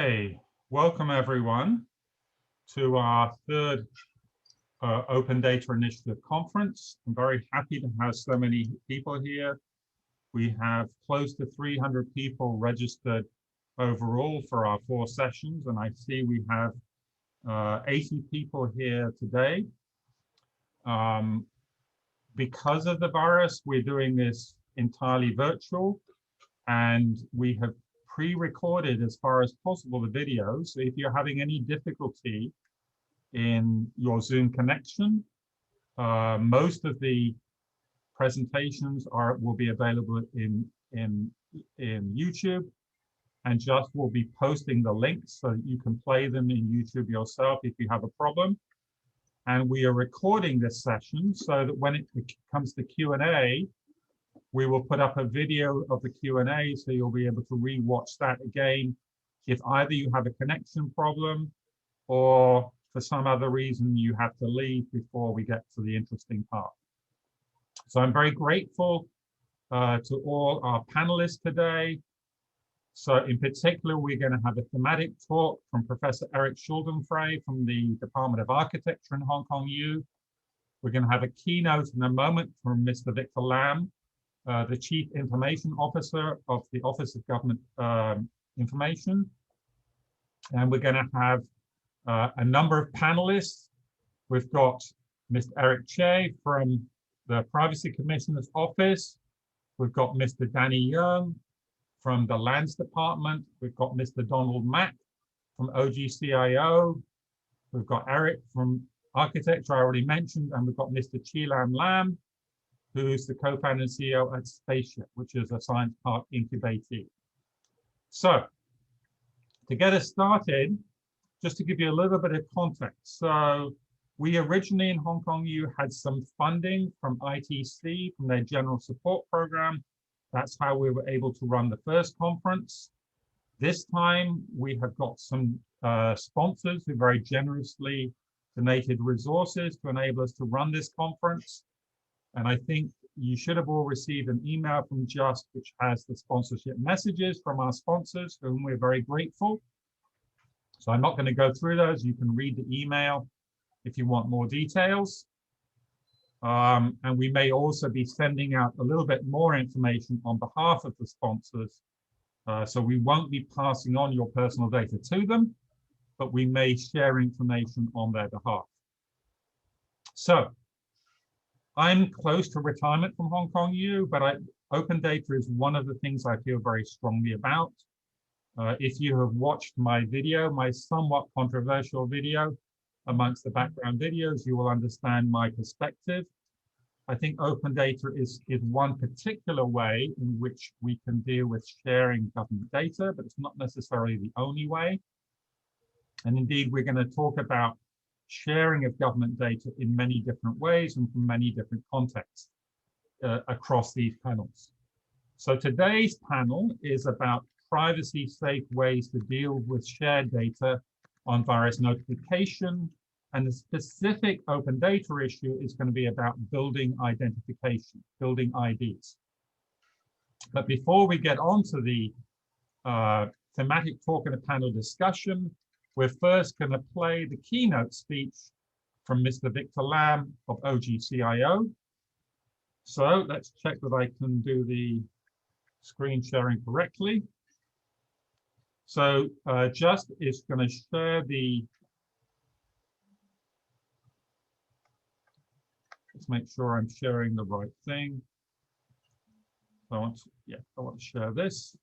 Okay, welcome everyone to our third Open Data Initiative conference. I'm very happy to have so many people here. We have close to 300 people registered overall for our 4 sessions, and I see we have 80 people here today. Because of the virus, we're doing this entirely virtual, and we have pre-recorded as far as possible the videos. So if you're having any difficulty in your Zoom connection, most of the presentations will be available in YouTube, and just will be posting the links so that you can play them in YouTube yourself if you have a problem. And we are recording this session so that when it comes to Q&A, we will put up a video of the Q&A, so you'll be able to re-watch that again if either you have a connection problem or for some other reason you have to leave before we get to the interesting part. So I'm very grateful to all our panelists today. So in particular, we're going to have a thematic talk from Professor Eric Schuldenfrey from the Department of Architecture in Hong Kong U. We're going to have a keynote in a moment from Mr. Victor Lam, the Chief Information Officer of the Office of Government Information. And we're going to have a number of panelists. We've got Mr. Eric Che from the Privacy Commissioner's Office. We've got Mr. Danny Young from the Lands Department. We've got Mr. Donald Mack from OGCIO. We've got Eric from Architecture, I already mentioned, and we've got Mr. Chilam Lam, who's the co-founder and CEO at Spaceship, which is a science park incubatee. So, to get us started, just to give you a little bit of context. So, we originally in Hong Kong U had some funding from ITC, from their general support program. That's how we were able to run the first conference. This time, we have got some sponsors who very generously donated resources to enable us to run this conference. And I think you should have all received an email from Just, which has the sponsorship messages from our sponsors, for whom we're very grateful. So I'm not going to go through those. You can read the email if you want more details. And we may also be sending out a little bit more information on behalf of the sponsors. So we won't be passing on your personal data to them, but we may share information on their behalf. So, I'm close to retirement from Hong Kong U, but open data is one of the things I feel very strongly about. If you have watched my video, my somewhat controversial video amongst the background videos, you will understand my perspective. I think open data is one particular way in which we can deal with sharing government data, but it's not necessarily the only way. And indeed, we're going to talk about sharing of government data in many different ways and from many different contexts across these panels. So today's panel is about privacy-safe ways to deal with shared data on virus notification, and the specific open data issue is going to be about building identification, building IDs. But before we get on to the thematic talk and a panel discussion, we're first going to play the keynote speech from Mr. Victor Lam of OGCIO. So let's check that I can do the screen sharing correctly. So Just is going to share the, let's make sure I'm sharing the right thing. I want to share this.